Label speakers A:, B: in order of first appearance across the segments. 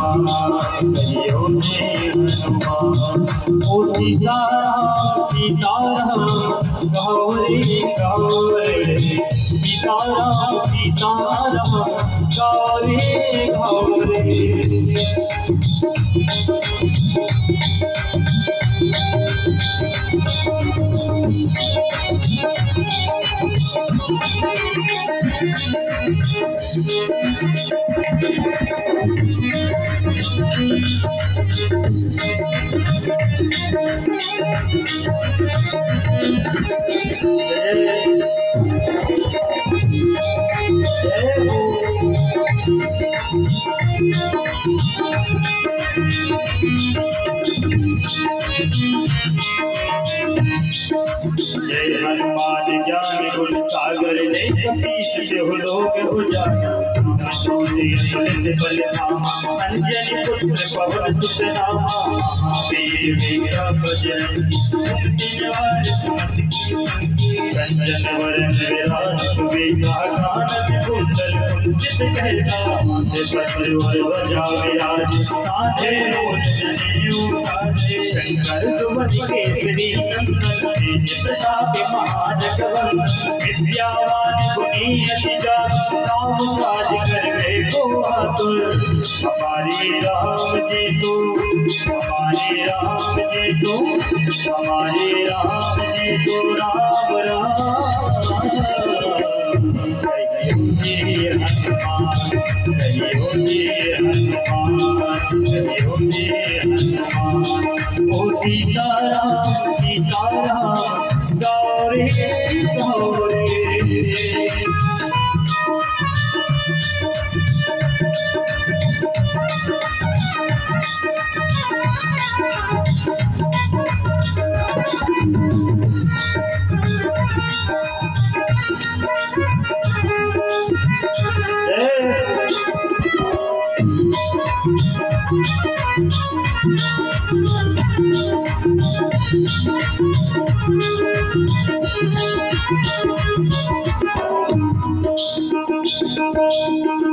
A: कहियो ने हनुमान। ओ सीताराम सीताराम गौरी गौरी, सीताराम सीताराम गौरी गौरी। जय हनुमान ज्ञान गुण सागर, जय कपीस तिहु लोक उजागर। तुलित बल धामा, अंजनी पुत्र पवन सुत नामा। वीर विक्रम बजरंगी, कुमति निवार सुमति की संगी। कंचन वरण विराज सुबेसा, कानन कुंडल कुंचित कहसा। माथे पर ध्वजा विराज, कांधे मूल जनेऊ साजे। शंकर सुमन केसरी नंदन, तेज प्रताप महाजगवंदन। विद्यावान गुणी अति चातुर, राम काज करबे को आतुर। हमारे राम जी सो, हमारे राम जी सो, हमारे राम जी सो राम राम। कहियो हनुमान, कहियो हनुमान, कहियो हनुमान। ओ सीताराम सीताराम गौरी गौरी।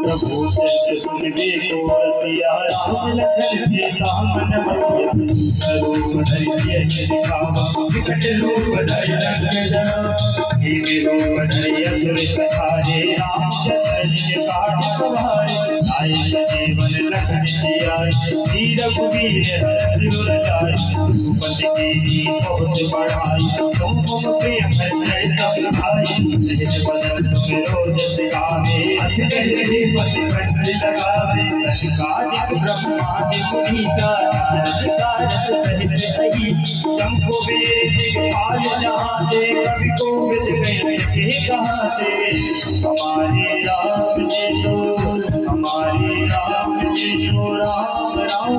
A: प्रभु सुनबे को रसिया, राम लखन सीता मन बसिया। स्वरूप धरि सिय दिखावा, विकट रूप धरि लंक जरा। भीम रूप धरि असुर सहारे, रामचंद्र जी के काज सवारे। आए सजीवन लखन जियाए, श्री रघुवीर हरषि उर लाए। रघुपति कीन्ही बहुत बड़ाई, तुम मम प्रिय भरत सब भाई। सहज बदन तुम जस गावे, अस कहि पति कंठ लगावे। सनकादिक ब्रह्मादि मुनीसा, नारद कारक सहित अहि। शंभु वीर दिखपाल जहाते, कवि कोविद कहि कहाते। हमारे राम जी सो, हमारे राम जी सो राम राम।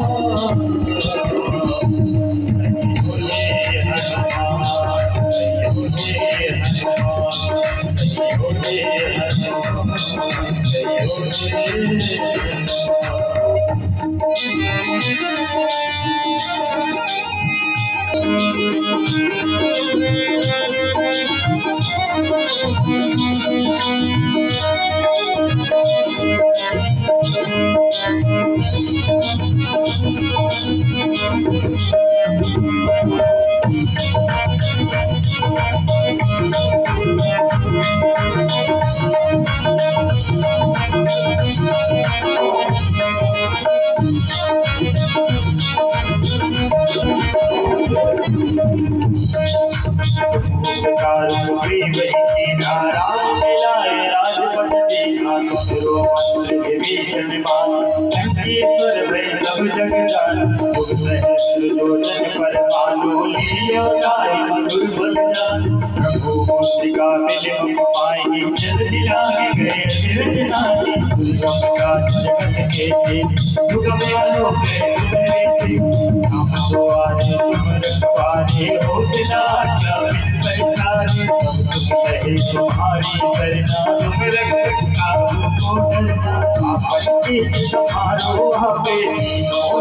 A: समारोह पे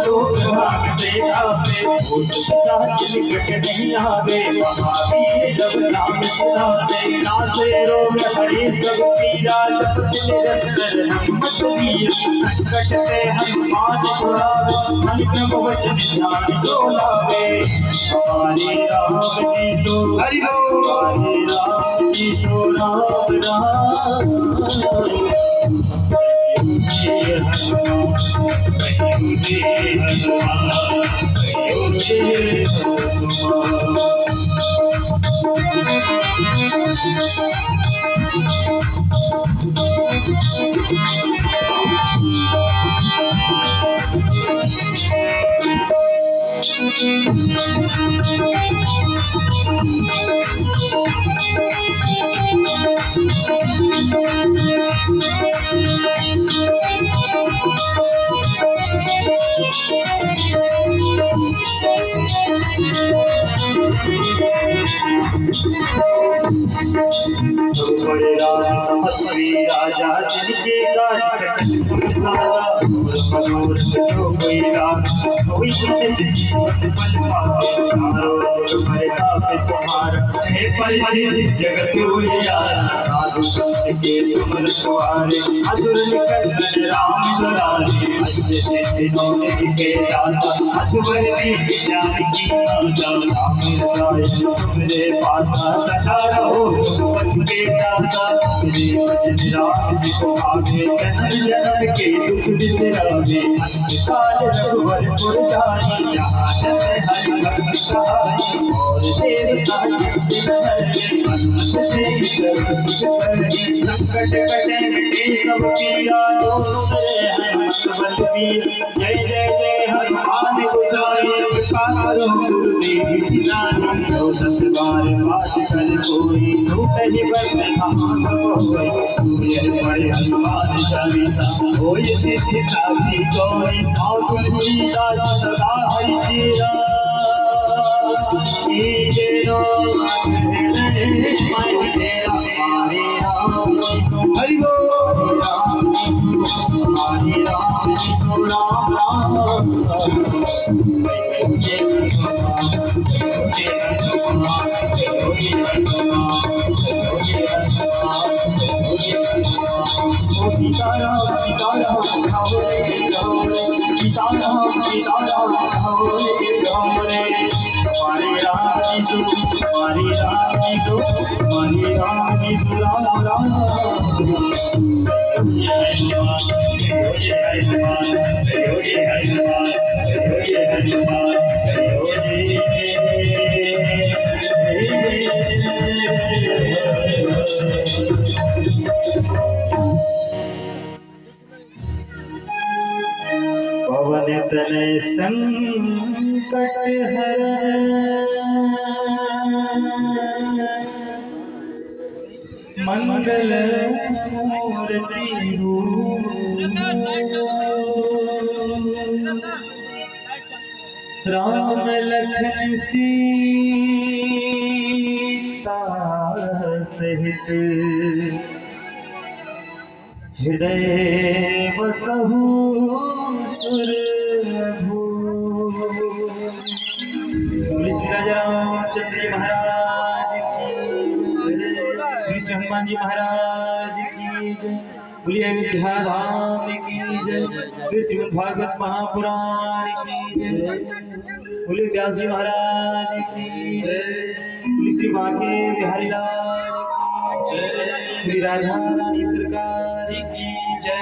A: लोग भागते आवे। भूत पिशाच निकट नहीं आवे, महावीर जब नाम सुनावे। नासे रोग हरे सब पीरा, जपत निरंतर हनुमत वीर। संकट से हनुमान छुड़ावे, मन क्रम वचन ध्यान जो लावे। हमारे राम जी सो हरि बोल, हमारे राम जी सो राम राम। जय हनुमान जय हनुमान जय हनुमान। बड़े तपस्वी राजा जिनके काज सकल पुर सारा। मनोरथ जो कोई राम कोई जीवन बल पावे। चारों जुग प्रताप तुम्हारा, हे परिसिद्ध जगत उजियारा। साधु संत के तुम रखवारे, असुर निकंदन राम दुलारे। अष्ट सिद्धि नौ निधि के दाता, असुर दीन जानकी माता। राम रसायन तुमरे पासा, सदा रहो पथ के दाता। श्री भजन राम जी को आगे, जन्म जन्म के दुख बिसरावे। अंत काल रघुवर पुर जाई, जहाँ जन हरि भक्त कहाई। और देवता जितने धरे, हनुमत से सर्व सुख करे। संकट कटे मिटे सब पीरा, जो सुमरे हनुमत बलबीर। जय जय जय हनुमान गोसाई, कृपा करो गुरुदेव की नानी। जो सत बार पाठ कर कोई, झूठ ही बंद कहाँ सब होई। सूर्य पड़े हनुमान चालीसा, होय सिद्धि साखी गौरी। आओ तुलसीदास सदा हरि चेरा, कीजिए हरि बोल। हरि राम जी राम राम। सीताराम सीताराम सीताराम सीताराम हमारे राम जी सो, हमारे राम जी सो, हमारे राम जी सो राम राम। जय हनुमान जय हनुमान जय हनुमान जय हनुमान पवन तनय संकट हरण, मंगल मूर्ति राम लखन सीता सहित। हृदय बसहु श्री राजा रामचंद्र जी महाराज की, श्री हनुमान जी महाराज की जय। बोलिए अयोध्या धाम की जय। बोलिए श्रीमद् भागवत महापुराण की जय। बोलिए व्यास जी महाराज की जय। बोलिए श्री बांके बिहारी लाल की जय। श्री राधा रानी सरकार की जय।